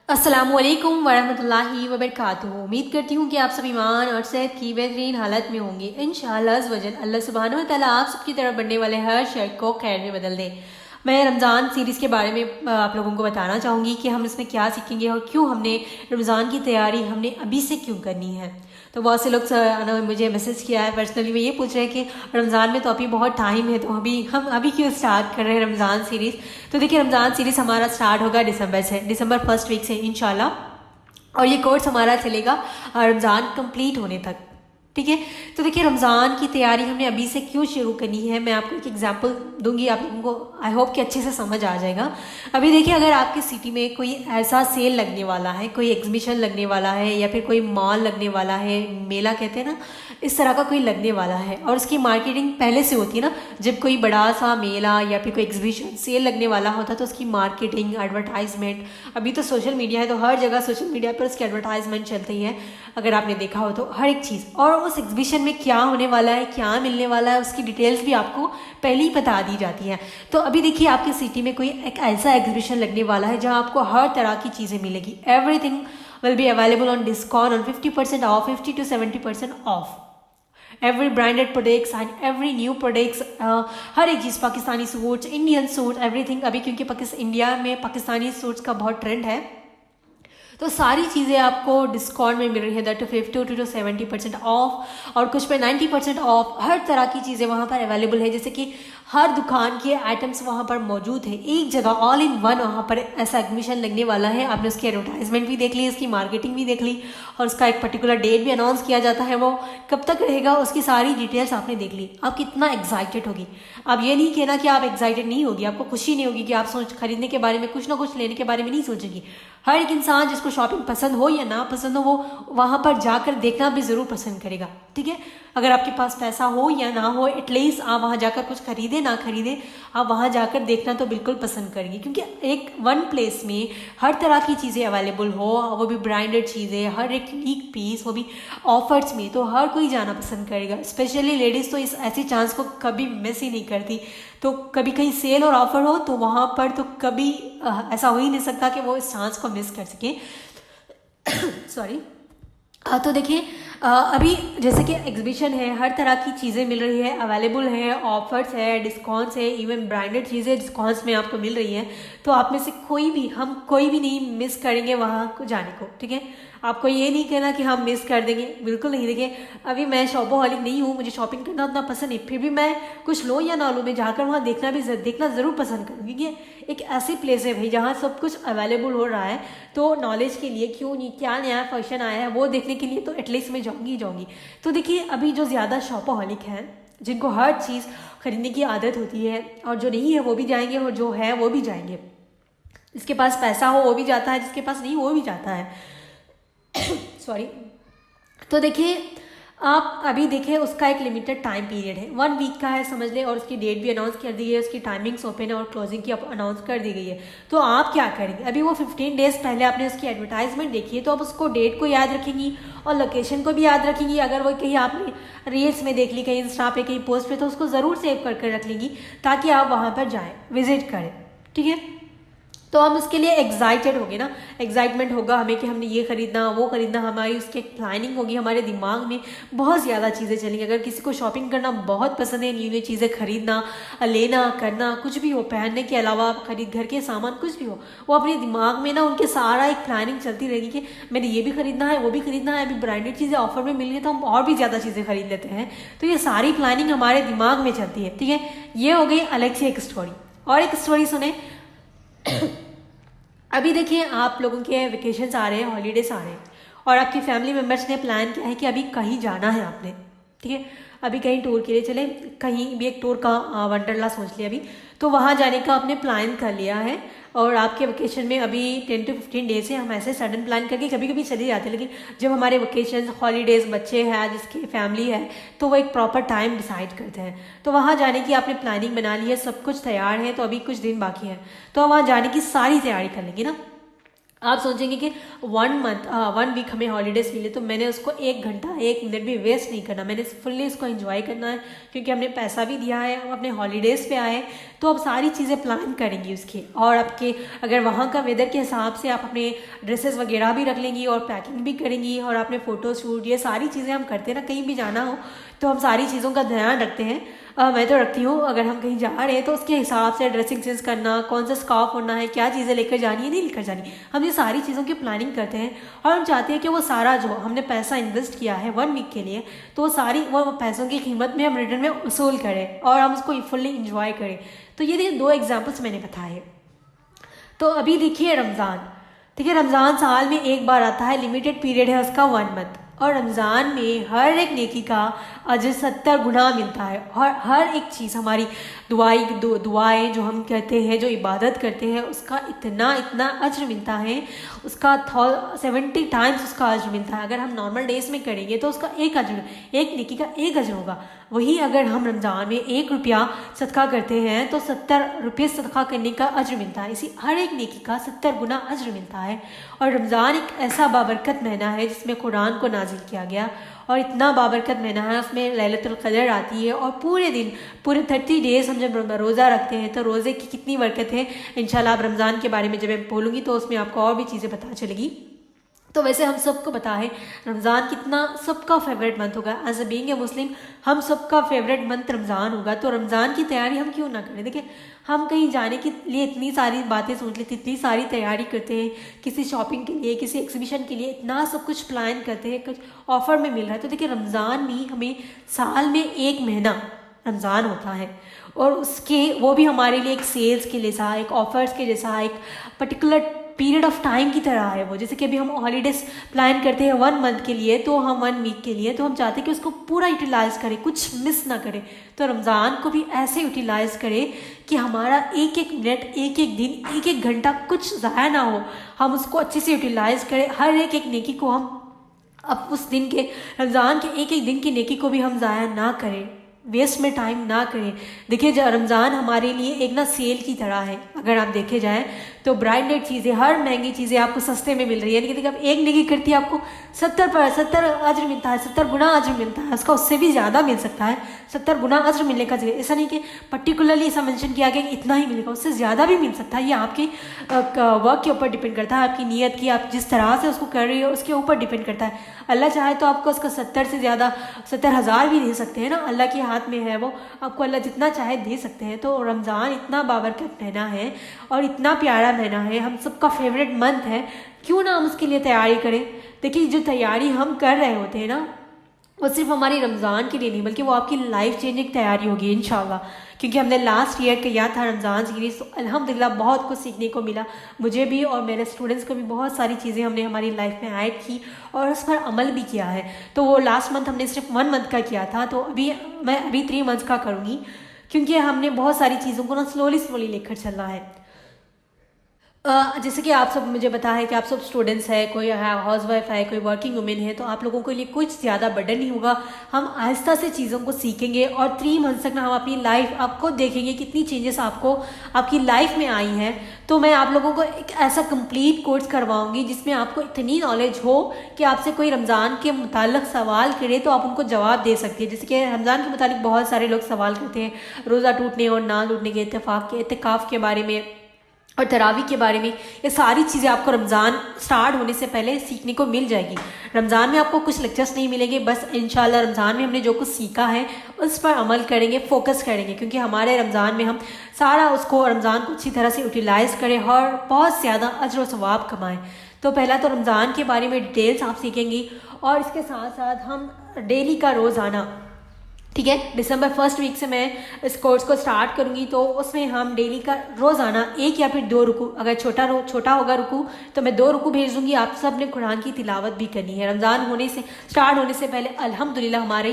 अस्सलामुअलैकुम वरहमतुल्लाहि वबरकातुहू। उम्मीद करती हूँ कि आप सब ईमान और सेहत की बेहतरीन हालत में होंगे। इंशाअल्लाह अज़्ज़ वजल अल्लाह सुब्हानहू व तआला आप सबकी तरफ बढ़ने वाले हर शर को खैर में बदल दे। मैं रमज़ान सीरीज़ के बारे में आप लोगों को बताना चाहूँगी कि हम इसमें क्या सीखेंगे और क्यों हमने रमज़ान की तैयारी हमने अभी से क्यों करनी है। तो बहुत से लोग मुझे मैसेज किया है पर्सनली, में ये पूछ रहे हैं कि रमज़ान में तो अभी बहुत टाइम है, तो हम अभी क्यों स्टार्ट कर रहे हैं रमज़ान सीरीज़। तो देखिए, रमज़ान सीरीज़ हमारा स्टार्ट होगा दिसंबर से, दिसंबर फर्स्ट वीक से इंशाल्लाह, और ये कोर्स हमारा चलेगा रमज़ान कंप्लीट होने तक। ठीक है, तो देखिए रमज़ान की तैयारी हमने अभी से क्यों शुरू करनी है, मैं आपको एक एग्जांपल दूंगी, आप लोगों को आई होप कि अच्छे से समझ आ जाएगा। अभी देखिए, अगर आपकी सिटी में कोई ऐसा सेल लगने वाला है, कोई एग्जीबिशन लगने वाला है, या फिर कोई मॉल लगने वाला है, मेला कहते हैं ना, इस तरह का कोई लगने वाला है, और उसकी मार्केटिंग पहले से होती है ना। जब कोई बड़ा सा मेला या फिर कोई एग्जीबिशन सेल लगने वाला होता है तो उसकी मार्केटिंग, एडवर्टाइजमेंट, अभी तो सोशल मीडिया है तो हर जगह सोशल मीडिया पर उसकी एडवर्टाइजमेंट चलती है, अगर आपने देखा हो तो हर एक चीज़। और उस एग्जीबिशन में क्या होने वाला है, क्या मिलने वाला है, उसकी डिटेल्स भी आपको पहले ही बता दी जाती है। तो अभी देखिए, आपकी सिटी में कोई एक ऐसा एग्जीबिशन लगने वाला है जहाँ आपको हर तरह की चीज़ें मिलेगी। Everything will be available on discount on 50% off, 50 to 70% off. Every branded products and every new products, हर एक चीज़, Pakistani suits, Indian suit, everything. अभी क्योंकि इंडिया में पाकिस्तानी सूट्स का बहुत ट्रेंड है, तो सारी चीज़ें आपको डिस्काउंट में मिल रही है, दैट 50 to 70% ऑफ, और कुछ पे 90% ऑफ। हर तरह की चीज़ें वहाँ पर अवेलेबल है, जैसे कि हर दुकान के आइटम्स वहाँ पर मौजूद है एक जगह, ऑल इन वन। वहाँ पर ऐसा एडमिशन लगने वाला है, आपने उसकी एडवर्टाइजमेंट भी देख ली, उसकी मार्केटिंग भी देख ली, और उसका एक पर्टिकुलर डेट भी अनाउंस किया जाता है, वो कब तक रहेगा उसकी सारी डिटेल्स आपने देख ली। आप कितना एक्साइटेड होगी। आप ये नहीं कहना कि आप एक्साइटेड नहीं होगी, आपको खुशी नहीं होगी कि आप खरीदने के बारे में, कुछ ना कुछ लेने के बारे में नहीं सोचेंगी। हर एक इंसान जिसको शॉपिंग पसंद हो या ना पसंद हो, वो वहाँ पर जाकर देखना भी ज़रूर पसंद करेगा। ठीक है, अगर आपके पास पैसा हो या ना हो, एटलीस्ट आप वहाँ जाकर कुछ खरीदे ना खरीदे, आप वहाँ जाकर देखना तो बिल्कुल पसंद करेंगे, क्योंकि एक वन प्लेस में हर तरह की चीज़ें अवेलेबल हो, वो भी ब्रांडेड चीज़ें, हर एक यूनिक पीस, वो भी ऑफर्स में, तो हर कोई जाना पसंद करेगा। स्पेशली लेडीज़ तो इस ऐसी चांस को कभी मिस ही नहीं करती। तो कभी कहीं सेल और ऑफर हो तो वहाँ पर तो कभी ऐसा हो ही नहीं सकता कि वो इस चांस को मिस कर सके। सॉरी। तो देखिए, अभी जैसे कि एग्जीबिशन है, हर तरह की चीज़ें मिल रही है, अवेलेबल है, ऑफर्स है, डिस्काउंट्स है, इवन ब्रांडेड चीज़ें डिस्काउंट्स में आपको मिल रही हैं। तो आप में से हम कोई भी नहीं मिस करेंगे वहाँ को जाने को। ठीक है, आपको ये नहीं कहना कि हम मिस कर देंगे, बिल्कुल नहीं। देखिए, अभी मैं शॉपोहॉलिक नहीं हूँ, मुझे शॉपिंग करना उतना पसंद नहीं, फिर भी मैं कुछ लो या ना लो, मैं जाकर वहाँ देखना ज़रूर पसंद करूँगी, क्योंकि एक ऐसी प्लेस है भाई जहाँ सब कुछ अवेलेबल हो रहा है। तो नॉलेज के लिए क्यों नहीं, क्या नया फैशन आया है वो देखने के लिए तो एटलीस्ट मैं जाऊँगी। तो देखिए, अभी जो ज़्यादा शॉपोहॉलिक हैं, जिनको हर चीज़ खरीदने की आदत होती है, और जो नहीं है वो भी जाएंगे, और जो है वो भी जाएंगे। जिसके पास पैसा हो वो भी जाता है, जिसके पास नहीं वो भी जाता है। सॉरी। तो देखिए, आप अभी देखिए, उसका एक लिमिटेड टाइम पीरियड है, 1 वीक का है समझ लें, और उसकी डेट भी अनाउंस कर दी है, उसकी टाइमिंग्स ओपन है और क्लोजिंग की अनाउंस कर दी गई है। तो आप क्या करेंगे, अभी वो 15 डेज पहले आपने उसकी एडवर्टाइजमेंट देखी है, तो आप उसको डेट को याद रखेंगी और लोकेशन को भी याद रखेंगी। अगर वो कहीं आपने रील्स में देख ली, कहीं इंस्टा पे, कहीं पोस्ट पे, तो उसको ज़रूर सेव कर रख लेंगी, ताकि आप वहाँ पर जाएँ, विजिट करें। ठीक है, तो हम इसके लिए एक्साइटेड होंगे ना, एक्साइटमेंट होगा हमें कि हमने ये खरीदना, वो खरीदना, हमारी उसकी एक प्लानिंग होगी, हमारे दिमाग में बहुत ज़्यादा चीज़ें चलेंगी। अगर किसी को शॉपिंग करना बहुत पसंद है, न्यू न्यू चीज़ें खरीदना, लेना, करना, कुछ भी हो, पहनने के अलावा घर के सामान कुछ भी हो, वो अपने दिमाग में ना उनके सारा एक प्लानिंग चलती रहेगी कि मैंने ये भी खरीदना है, वो भी खरीदना है, अभी ब्रांडेड चीज़ें ऑफर में मिल रही है तो हम और भी ज़्यादा चीज़ें खरीद लेते हैं। तो ये सारी प्लानिंग हमारे दिमाग में चलती है। ठीक है, ये हो गई अलग से एक स्टोरी। और एक स्टोरी सुने। अभी देखिए, आप लोगों के वेकेशंस आ रहे हैं, हॉलीडेज आ रहे हैं, और आपकी फैमिली मेम्बर्स ने प्लान किया है कि अभी कहीं जाना है आपने। ठीक है, अभी कहीं टूर के लिए चले, कहीं भी एक टूर का वंडरला सोच लिया अभी, तो वहाँ जाने का आपने प्लान कर लिया है। और आपके वेकेशन में अभी 10 to 15 डेज है। हम ऐसे सडन प्लान करके कभी कभी चले जाते हैं, लेकिन जब हमारे वेकेशन, हॉलीडेज, बच्चे हैं, जिसकी फैमिली है, तो वो एक प्रॉपर टाइम डिसाइड करते हैं। तो वहाँ जाने की आपने प्लानिंग बना ली है, सब कुछ तैयार है, तो अभी कुछ दिन बाकी है, तो वहाँ जाने की सारी तैयारी कर लेंगे ना। आप सोचेंगे कि 1 वीक हमें हॉलीडेज़ मिले तो मैंने उसको 1 घंटा 1 मिनट भी वेस्ट नहीं करना, मैंने फुल्ली उसको एंजॉय करना है, क्योंकि हमने पैसा भी दिया है, हम अपने हॉलीडेज़ पे आए, तो आप सारी चीज़ें प्लान करेंगी उसकी। और आपके अगर वहाँ का वेदर के हिसाब से आप अपने ड्रेसेस वगैरह भी रख लेंगी और पैकिंग भी करेंगी, और आपने फ़ोटो शूट, ये सारी चीज़ें हम करते हैं ना, कहीं भी जाना हो तो हम सारी चीज़ों का ध्यान रखते हैं। मैं तो रखती हूँ। अगर हम कहीं जा रहे हैं तो उसके हिसाब से ड्रेसिंग सेंस करना, कौन सा स्कार्फ होना है, क्या चीज़ें लेकर जानी है, नहीं लेकर जानी, हम ये सारी चीज़ों की प्लानिंग करते हैं। और हम चाहते हैं कि वो सारा जो हमने पैसा इन्वेस्ट किया है 1 वीक के लिए, तो वो सारी वो पैसों की कीमत में हम रिटर्न में वसूल करें और हम उसको फुल्ली इंजॉय करें। तो ये देखिए 2 एग्जाम्पल्स मैंने बताए। तो अभी देखिए रमज़ान, देखिए रमज़ान साल में एक बार आता है, लिमिटेड पीरियड है उसका 1 मंथ, और रमज़ान में हर एक नेकी का अजर 70 गुना मिलता है। और हर एक चीज़ हमारी दुआएं जो हम कहते हैं, जो इबादत करते हैं, उसका इतना इतना अज्र मिलता है, उसका 70 टाइम्स उसका अज्र मिलता है। अगर हम नॉर्मल डेज में करेंगे तो उसका एक अज्र, एक नेकी का एक अज्र होगा। वही अगर हम रमज़ान में 1 रुपया सदका करते हैं तो 70 रुपये सदका करने का अज्र मिलता है। इसी हर एक नेकी का 70 गुना अज्र मिलता है। और रमज़ान एक ऐसा बाबरकत महीना है जिसमें कुरान को नाजिल किया गया, और इतना बाबरकत महीना है, उसमें लैलतुल क़द्र आती है, और पूरे दिन पूरे 30 डेज़ हम जब रोज़ा रखते हैं तो रोज़े की कितनी बरकत है। इंशाल्लाह आप रमज़ान के बारे में जब मैं बोलूँगी तो उसमें आपको और भी चीज़ें पता चलेगी। तो वैसे हम सबको पता है रमज़ान कितना सबका फेवरेट मंथ होगा। एज अ बीइंग ए मुस्लिम हम सबका फेवरेट मंथ रमज़ान होगा, तो रमज़ान की तैयारी हम क्यों ना करें। देखिए हम कहीं जाने के लिए इतनी सारी बातें सोच लेते, इतनी सारी तैयारी करते हैं, किसी शॉपिंग के लिए, किसी एग्जीबिशन के लिए, इतना सब कुछ प्लान करते हैं, कुछ ऑफर में मिल रहा है। तो देखिए रमज़ान में हमें साल में 1 महीना रमज़ान होता है, और उसके वो भी हमारे लिए एक सेल्स के जैसा, एक ऑफर्स के जैसा, एक पर्टिकुलर पीरियड ऑफ टाइम की तरह है वो। जैसे कि अभी हम हॉलीडेज़ प्लान करते हैं 1 मंथ के लिए, तो हम 1 वीक के लिए, तो हम चाहते हैं कि उसको पूरा यूटिलाइज़ करें, कुछ मिस ना करें। तो रमज़ान को भी ऐसे यूटिलाइज़ करें कि हमारा एक एक मिनट, एक एक दिन, एक एक घंटा कुछ ज़ाया ना हो, हम उसको अच्छे से यूटिलाइज़ करें। हर एक एक नेकी को हम अब उस दिन के, रमज़ान के एक एक दिन की नेकी को भी हम ज़ाया ना करें, वेस्ट में टाइम ना करें। देखिए जो रमज़ान हमारे लिए एक ना सेल की तरह है। अगर आप देखे जाएँ तो ब्रांडेड चीज़ें, हर महंगी चीज़ें आपको सस्ते में मिल रही है। यानी कि आप एक नेकी करती है आपको 70 अज्र मिलता है, 70 गुना अज्र मिलता है, उसका उससे भी ज़्यादा मिल सकता है। 70 गुना अज्र मिलने का जगह ऐसा नहीं कि पर्टिकुलरली ऐसा मेंशन किया गया कि इतना ही मिलेगा, उससे ज़्यादा भी मिल सकता है। ये आपके वर्क के ऊपर डिपेंड करता है, आपकी नीयत की, आप जिस तरह से उसको कर रही हो उसके ऊपर डिपेंड करता है। अल्लाह चाहे तो आपको उसका 70 से ज़्यादा 70,000 भी दे सकते हैं ना, अल्लाह के हाथ में है वो, आपको अल्लाह जितना चाहे दे सकते हैं। तो रमज़ान इतना बाबरकत महीना है और इतना प्यारा महीना है, हम सबका फेवरेट मंथ है, क्यों ना हम उसके लिए तैयारी करें। देखिए जो तैयारी हम कर रहे होते हैं ना, वो सिर्फ हमारी रमज़ान के लिए नहीं, बल्कि वो आपकी लाइफ चेंजिंग तैयारी होगी इंशाल्लाह। क्योंकि हमने लास्ट ईयर किया था रमज़ान सीरीज़, तो अल्हम्दुलिल्लाह बहुत कुछ सीखने को मिला मुझे भी, और मेरे स्टूडेंट्स को भी। बहुत सारी चीज़ें हमने हमारी लाइफ में ऐड की और उस पर अमल भी किया है। तो वो लास्ट मंथ हमने सिर्फ 1 मंथ का किया था, तो मैं अभी 3 मंथ्स का करूँगी, क्योंकि हमने बहुत सारी चीज़ों को ना स्लोली लेकर चलना है। जैसे कि आप सब मुझे पता है कि आप सब स्टूडेंट्स हैं, कोई हाउस वाइफ है, कोई वर्किंग वुमेन है, तो आप लोगों के लिए कुछ ज़्यादा बर्डन नहीं होगा। हम आहिस्ता से चीज़ों को सीखेंगे और 3 मंथ तक ना हम अपनी लाइफ आपको देखेंगे कितनी चेंजेस आपको आपकी लाइफ में आई हैं। तो मैं आप लोगों को एक ऐसा कंप्लीट कोर्स करवाऊंगी जिसमें आपको इतनी नॉलेज हो कि आपसे कोई रमज़ान के मुताल्लिक सवाल करे तो आप उनको जवाब दे सकते हैं। जैसे कि रमज़ान के मुताल्लिक बहुत सारे लोग सवाल करते हैं, रोज़ा टूटने और ना टूटने के इत्तिकाफ़ के बारे में और तरावी के बारे में। ये सारी चीज़ें आपको रमज़ान स्टार्ट होने से पहले सीखने को मिल जाएगी। रमज़ान में आपको कुछ लेक्चर्स नहीं मिलेंगे, बस इंशाल्लाह रमज़ान में हमने जो कुछ सीखा है उस पर अमल करेंगे, फोकस करेंगे, क्योंकि हमारे रमज़ान में हम सारा उसको रमज़ान को अच्छी तरह से यूटिलाइज़ करें और बहुत ज़्यादा अज्र व सवाब कमाएँ। तो पहला तो रमज़ान के बारे में डिटेल्स आप सीखेंगी, और इसके साथ साथ हम डेली का रोज़ाना, ठीक है, दिसंबर 1 वीक से मैं इस कोर्स को स्टार्ट करूंगी। तो उसमें हम डेली का रोज़ाना 1 या फिर 2 रुकू, अगर छोटा होगा रुकू तो मैं 2 रुकू भेज दूंगी। आप सब ने कुरान की तिलावत भी करनी है। रमज़ान स्टार्ट होने से पहले अल्हम्दुलिल्लाह हमारी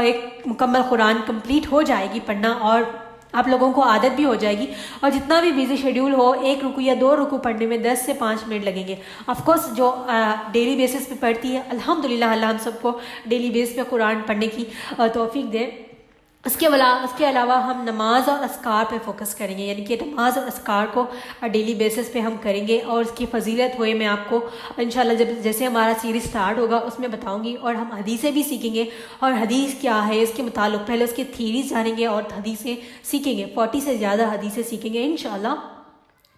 एक मुकम्मल कुरान कंप्लीट हो जाएगी पढ़ना, और आप लोगों को आदत भी हो जाएगी। और जितना भी बिजी शेड्यूल हो, 1 रुकू या 2 रुकू पढ़ने में 10 से 5 मिनट लगेंगे। ऑफकोर्स जो डेली बेसिस पे पढ़ती है, अल्हम्दुलिल्लाह अल्लाह हम सबको डेली बेस पे कुरान पढ़ने की तौफीक दे। उसके अलावा हम नमाज और अस्कार पे फोकस करेंगे, यानी कि नमाज और अस्कार को डेली बेसिस पे हम करेंगे। और उसकी फजीलत हुए मैं आपको इंशाल्लाह जब जैसे हमारा सीरीज़ स्टार्ट होगा उसमें बताऊंगी। और हम हदीसें भी सीखेंगे, और हदीस क्या है इसके मुताल्लिक़ पहले उसके थीरीज जानेंगे और हदीसें सीखेंगे। 40 से ज़्यादा हदीसें सीखेंगे इंशाल्लाह।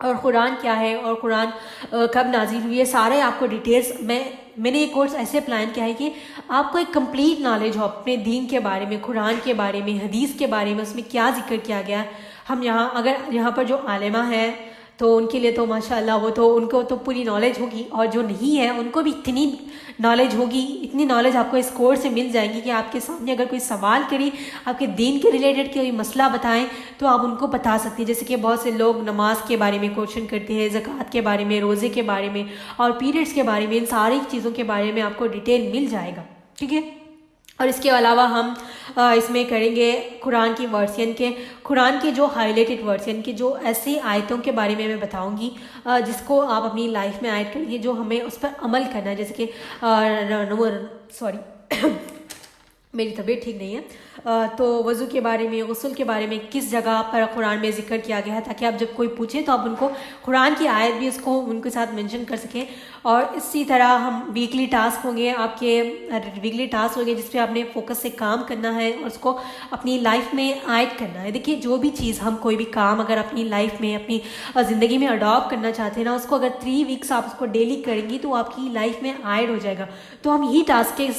और कुरान क्या है और कुरान कब नाजिल हुई है, सारे आपको डिटेल्स मैंने ये कोर्स ऐसे प्लान किया है कि आपको एक कंप्लीट नॉलेज हो अपने दीन के बारे में, कुरान के बारे में, हदीस के बारे में, उसमें क्या जिक्र किया गया है। हम यहाँ पर जो आलिमा है तो उनके लिए तो माशाल्लाह वो तो उनको तो पूरी नॉलेज होगी, और जो नहीं है उनको भी इतनी नॉलेज होगी, इतनी नॉलेज आपको इस कोर्स से मिल जाएगी कि आपके सामने अगर कोई सवाल करी, आपके दीन के रिलेटेड कोई मसला बताएं तो आप उनको बता सकती हैं। जैसे कि बहुत से लोग नमाज के बारे में क्वेश्चन करते हैं, ज़कात के बारे में, रोज़े के बारे में और पीरियड्स के बारे में, इन सारी चीज़ों के बारे में आपको डिटेल मिल जाएगा, ठीक है। और इसके अलावा हम इसमें करेंगे कुरान के जो हाईलाइटेड वर्सन के जो ऐसी आयतों के बारे में मैं बताऊंगी जिसको आप अपनी लाइफ में ऐड करेंगे, जो हमें उस पर अमल करना है। जैसे कि मेरी तबीयत ठीक नहीं है, तो वज़ू के बारे में, गुस्ल के बारे में किस जगह पर कुरान में जिक्र किया गया है, ताकि आप जब कोई पूछे तो आप उनको कुरान की आयत भी उसको उनके साथ मेंशन कर सकें। और इसी तरह हम वीकली टास्क होंगे जिस पे आपने फोकस से काम करना है और उसको अपनी लाइफ में ऐड करना है। देखिए जो भी चीज़ हम कोई भी काम अगर अपनी लाइफ में, अपनी ज़िंदगी में अडॉप्ट करना चाहते हैं ना, उसको अगर 3 वीक्स आप उसको डेली करेंगी तो आपकी लाइफ में ऐड हो जाएगा। तो हम इस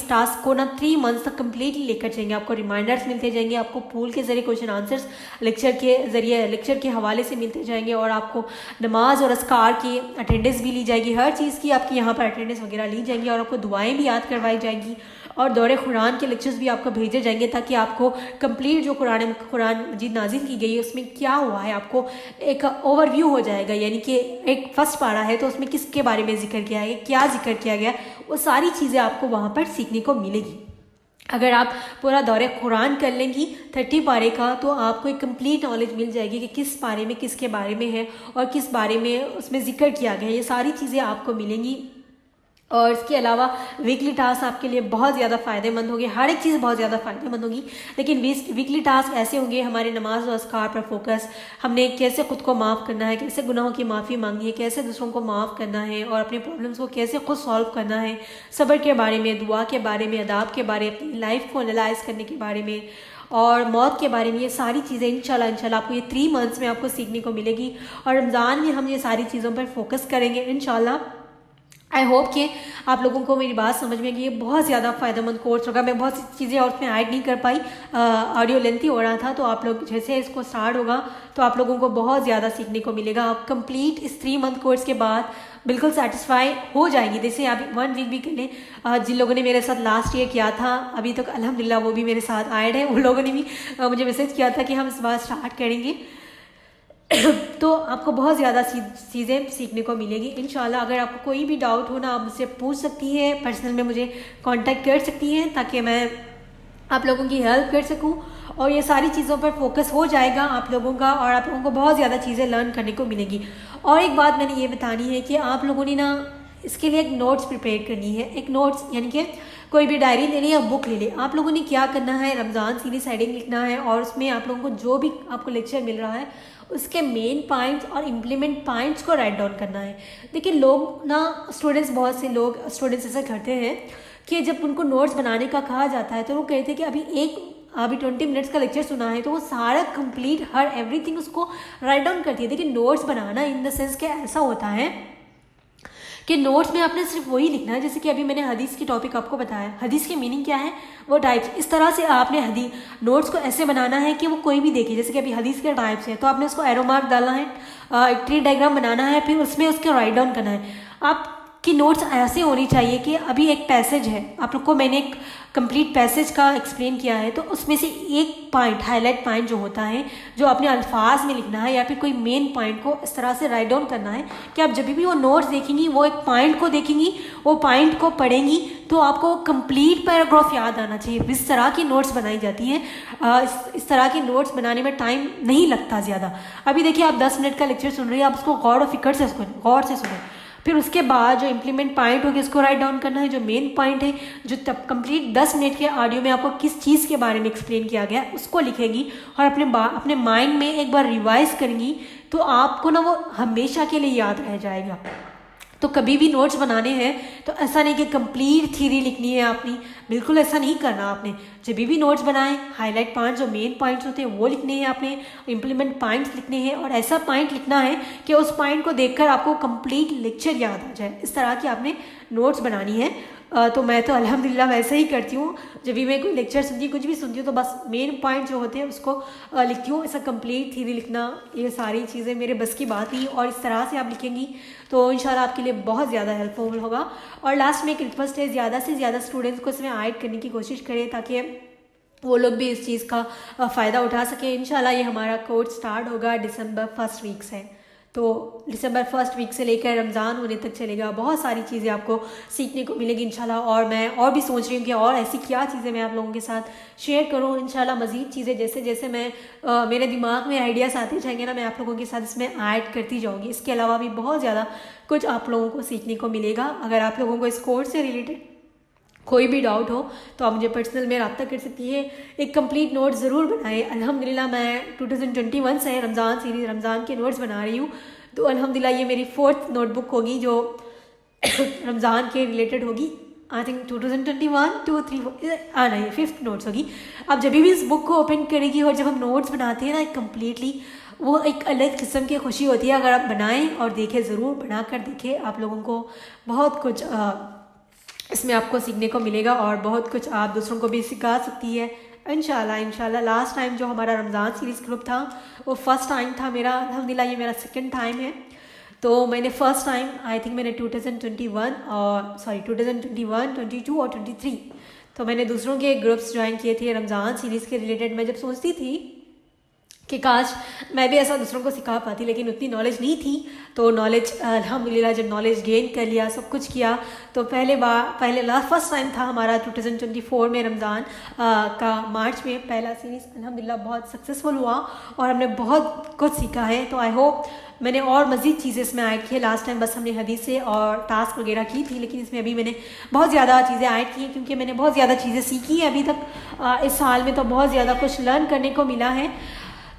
टास्क को ना 3 मंथ्स तक कम्प्लीटली लेकर चलेंगे। आपको रिमाइंडर्स मिलते जाएंगे, आपको पूल के जरिए क्वेश्चन आंसर्स लेक्चर के हवाले से मिलते जाएंगे, और आपको नमाज और अस्कार की अटेंडेंस भी ली जाएगी। हर चीज़ की आपकी यहाँ पर अटेंडेंस वगैरह ली जाएंगी, और आपको दुआएं भी याद करवाई जाएंगी, और दौरे कुरान के लेक्चर्स भी आपको भेजे जाएंगे, ताकि आपको कंप्लीट जो कुरान मजीद नाजिल की गई है उसमें क्या हुआ है आपको एक ओवरव्यू हो जाएगा। यानी कि एक फर्स्ट पारा है तो उसमें किसके बारे में जिक्र किया है, क्या जिक्र किया गया, वो सारी चीज़ें आपको वहाँ पर सीखने को मिलेगी। अगर आप पूरा दौरे कुरान कर लेंगी 30 पारे का, तो आपको एक कंप्लीट नॉलेज मिल जाएगी कि किस पारे में किसके बारे में है और किस बारे में उसमें जिक्र किया गया है। ये सारी चीज़ें आपको मिलेंगी। और इसके अलावा वीकली टास्क आपके लिए बहुत ज़्यादा फ़ायदेमंद होंगे, हर एक चीज़ बहुत ज़्यादा फ़ायदेमंद होगी। लेकिन वीकली टास्क ऐसे होंगे हमारे नमाज और अस्कार पर फोकस, हमने कैसे खुद को माफ़ करना है, कैसे गुनाहों की माफ़ी मांगनी है, कैसे दूसरों को माफ़ करना है, और अपने प्रॉब्लम्स को कैसे खुद सॉल्व करना है, सब्र के बारे में, दुआ के बारे में, अदाब के बारे में, अपनी लाइफ को एनालाइज करने के बारे में, और मौत के बारे में। ये सारी चीज़ें इंशाल्लाह आपको ये 3 मंथ्स में आपको सीखने को मिलेगी। और रमज़ान में हम ये सारी चीज़ों पर फोकस करेंगे इंशाल्लाह। आई होप कि आप लोगों को मेरी बात समझ में कि ये बहुत ज़्यादा फ़ायदेमंद कोर्स होगा। मैं बहुत सी चीज़ें और उसमें ऐड नहीं कर पाई, ऑडियो लेंथी हो रहा था, तो आप लोग जैसे इसको स्टार्ट होगा तो आप लोगों को बहुत ज़्यादा सीखने को मिलेगा। आप कंप्लीट इस 3 मंथ कोर्स के बाद बिल्कुल सेटिस्फाई हो जाएंगी। जैसे आप 1 वीक भी कर लें, जिन लोगों ने मेरे साथ लास्ट ईयर किया था अभी तक अल्हम्दुलिल्लाह वो भी मेरे साथ ऐड है, उन लोगों ने भी मुझे मैसेज किया था कि हम इस बार स्टार्ट करेंगे। तो आपको बहुत ज़्यादा चीज़ें सीखने को मिलेगी इंशाल्लाह। अगर आपको कोई भी डाउट हो ना, आप मुझसे पूछ सकती हैं, पर्सनल में मुझे कांटेक्ट कर सकती हैं, ताकि मैं आप लोगों की हेल्प कर सकूं। और ये सारी चीज़ों पर फोकस हो जाएगा आप लोगों का, और आप लोगों को बहुत ज़्यादा चीज़ें लर्न करने को मिलेगी। और एक बात मैंने ये बतानी है कि आप लोगों ने ना इसके लिए एक नोट्स प्रिपेयर करनी है। एक नोट्स यानी कि कोई भी डायरी ले लें या बुक ले लें। आप लोगों ने क्या करना है, रमज़ान सीरीज हेडिंग लिखना है, और उसमें आप लोगों को जो भी आपको लेक्चर मिल रहा है उसके मेन पॉइंट्स और इम्प्लीमेंट पॉइंट्स को राइट डाउन करना है। देखिए लोग ना बहुत से लोग स्टूडेंट्स ऐसा करते हैं कि जब उनको नोट्स बनाने का कहा जाता है तो वो कहते हैं कि अभी 20 मिनट्स का लेक्चर सुना है, तो वो सारा कंप्लीट हर एवरीथिंग उसको राइट डाउन करती है। देखिए notes banana in the sense कि ऐसा होता है कि नोट्स में आपने सिर्फ वही लिखना है। जैसे कि अभी मैंने हदीस की टॉपिक आपको बताया, हदीस की मीनिंग क्या है, वो टाइप्स, इस तरह से आपने नोट्स को ऐसे बनाना है कि वो कोई भी देखे। जैसे कि अभी हदीस के टाइप्स है तो आपने उसको एरो मार्क डालना है, एक ट्री डायग्राम बनाना है, फिर उसमें उसके राइट डाउन करना है। आपकी नोट्स ऐसे होनी चाहिए कि अभी एक पैसेज है, आप लोग को मैंने एक कंप्लीट पैसेज का एक्सप्लेन किया है, तो उसमें से एक पॉइंट, हाईलाइट पॉइंट जो होता है, जो अपने अल्फाज में लिखना है, या फिर कोई मेन पॉइंट को इस तरह से राइट डाउन करना है कि आप जब भी वो नोट्स देखेंगी, वो एक पॉइंट को देखेंगी, वो पॉइंट को पढ़ेंगी, तो आपको कंप्लीट पैराग्राफ याद आना चाहिए। इस तरह की नोट्स बनाई जाती हैं। इस तरह की नोट्स बनाने में टाइम नहीं लगता ज़्यादा। अभी देखिए आप 10 मिनट का लेक्चर सुन रही हैं, आप उसको गौर और फिक्र से गौर से सुने। फिर उसके बाद जो इम्प्लीमेंट पॉइंट होगी उसको राइट डाउन करना है, जो मेन पॉइंट है जो तब कंप्लीट 10 मिनट के ऑडियो में आपको किस चीज़ के बारे में एक्सप्लेन किया गया है उसको लिखेंगी और अपने माइंड में एक बार रिवाइज करेंगी, तो आपको ना वो हमेशा के लिए याद रह जाएगा। तो कभी भी नोट्स बनाने हैं तो ऐसा नहीं कि कंप्लीट थ्योरी लिखनी है आपने, बिल्कुल ऐसा नहीं करना आपने। जब भी नोट्स बनाएं, हाईलाइट पॉइंट जो मेन पॉइंट्स होते हैं वो लिखने हैं आपने, इम्प्लीमेंट पॉइंट्स लिखने हैं, और ऐसा पॉइंट लिखना है कि उस पॉइंट को देखकर आपको कंप्लीट लेक्चर याद आ जाए। इस तरह की आपने नोट्स बनानी है। तो मैं तो अल्हम्दुलिल्लाह वैसे ही करती हूँ। जब भी मैं कोई लेक्चर सुनती हूँ, कुछ भी सुनती हूँ, तो बस मेन पॉइंट जो होते हैं उसको लिखती हूँ। ऐसा कंप्लीट थ्योरी लिखना, ये सारी चीज़ें मेरे बस की बात नहीं, और इस तरह से आप लिखेंगी तो इंशाल्लाह आपके लिए बहुत ज़्यादा हेल्पफुल होगा। और लास्ट में एक रिक्वेस्ट है, ज़्यादा से ज़्यादा स्टूडेंट्स को इसमें ऐड करने की कोशिश करें ताकि वो लोग भी इस चीज़ का फ़ायदा उठा सके। इंशाल्लाह ये हमारा कोर्स स्टार्ट होगा दिसंबर 1 वीक से, तो दिसंबर 1 वीक से लेकर रमज़ान होने तक चलेगा। बहुत सारी चीज़ें आपको सीखने को मिलेगी इंशाल्लाह। और मैं और भी सोच रही हूँ कि और ऐसी क्या चीज़ें मैं आप लोगों के साथ शेयर करूँ। इंशाल्लाह मज़ीद चीज़ें जैसे जैसे मैं मेरे दिमाग में आइडियाज़ आते जाएंगे ना, मैं आप लोगों के साथ इसमें ऐड करती जाऊँगी। इसके अलावा भी बहुत ज़्यादा कुछ आप लोगों को सीखने को मिलेगा। अगर आप लोगों को इस कोर्स से रिलेटेड कोई भी डाउट हो तो आप मुझे पर्सनल में रब्ता कर सकती है। एक कंप्लीट नोट ज़रूर बनाए। अल्हम्दुलिल्लाह मैं 2021 से रमज़ान सीरीज़ रमज़ान के नोट्स बना रही हूँ, तो अल्हम्दुलिल्लाह ये मेरी 4th नोटबुक होगी जो रमज़ान के रिलेटेड होगी। आई थिंक 2021 2 3 नहीं 5th नोट्स होगी। अब जब भी इस बुक को ओपन करेगी और जब हम नोट्स बनाते हैं ना कम्प्लीटली, वो एक अलग किस्म की खुशी होती है। अगर आप बनाएं और देखें, ज़रूर बना कर देखें, आप लोगों को बहुत कुछ इसमें आपको सीखने को मिलेगा और बहुत कुछ आप दूसरों को भी सिखा सकती है इंशाल्लाह। लास्ट टाइम जो हमारा रमज़ान सीरीज़ ग्रुप था वो फर्स्ट टाइम था मेरा। अल्हम्दुलिल्लाह ये मेरा 2nd टाइम है। तो मैंने फर्स्ट टाइम आई थिंक मैंने 2021 और 2021, 22 और 23 तो मैंने दूसरों के ग्रुप्स ज्वाइन किए थे रमज़ान सीरीज़ के रिलेटेड। मैं जब सोचती थी कि काश मैं भी ऐसा दूसरों को सिखा पाती, लेकिन उतनी नॉलेज नहीं थी। तो नॉलेज अल्हम्दुलिल्लाह जब नॉलेज गेन कर लिया, सब कुछ किया, तो फर्स्ट टाइम था हमारा 2024 में रमज़ान का मार्च में पहला सीरीज़। अल्हम्दुलिल्लाह बहुत सक्सेसफुल हुआ और हमने बहुत कुछ सीखा है। तो आई होप मैंने और मज़ीद चीज़ें इसमें ऐड की है। लास्ट टाइम बस हमने हदीस से और टास्क वगैरह की थी, लेकिन इसमें अभी मैंने बहुत ज़्यादा चीज़ें ऐड की हैं क्योंकि मैंने बहुत ज़्यादा चीज़ें सीखी हैं अभी तक। इस साल में तो बहुत ज़्यादा कुछ लर्न करने को मिला है।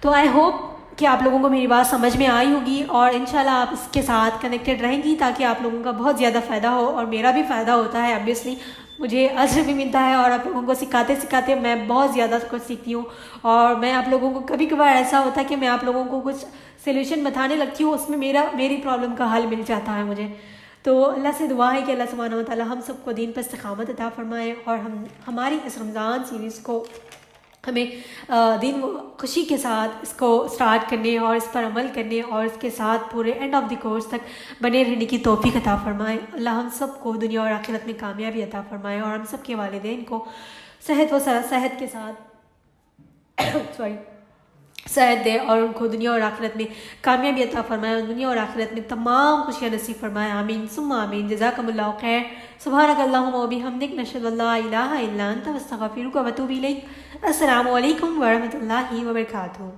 तो आई होप कि आप लोगों को मेरी बात समझ में आई होगी और इंशाल्लाह आप इसके साथ कनेक्टेड रहेंगी ताकि आप लोगों का बहुत ज़्यादा फ़ायदा हो और मेरा भी फ़ायदा होता है। ऑब्वियसली मुझे अजर भी मिलता है और आप लोगों को सिखाते सिखाते मैं बहुत ज़्यादा कुछ सीखती हूँ। और मैं आप लोगों को कभी कभार ऐसा होता है कि मैं आप लोगों को कुछ सोल्यूशन बताने लगती हूँ, उसमें मेरी प्रॉब्लम का हल मिल जाता है मुझे। तो अल्लाह से दुआ है कि अल्लाह सुब्हानहू व तआला हम सबको दीन पर इस्तिक़ामत अता फरमाए और हमारी इस रमज़ान सीरीज़ को हमें दिन खुशी के साथ इसको स्टार्ट करने और इस पर अमल करने और इसके साथ पूरे एंड ऑफ द कोर्स तक बने रहने की तौफीक अता फरमाए। अल्लाह हम सबको दुनिया और आखिरत में कामयाबी अता फरमाए और हम सब के वालिदैन को सेहत के साथ सेहत दे और उनको दुनिया और आखिरत में कामयाबी अता फरमाए और दुनिया और आखिरत में तमाम खुशियाँ नसीब फरमाए। आमीन सुम्मा आमीन। जज़ाकमुल्लाहु खैर। सुब्हानकल्लाहुम्मा व बिहम्दिक नशहदु अल्ला इलाहा इल्ला अंता नस्तगफिरुका व नतूबु इलैक। अस्सलामु अलैकुम व रहमतुल्लाहि व बरकातुहू।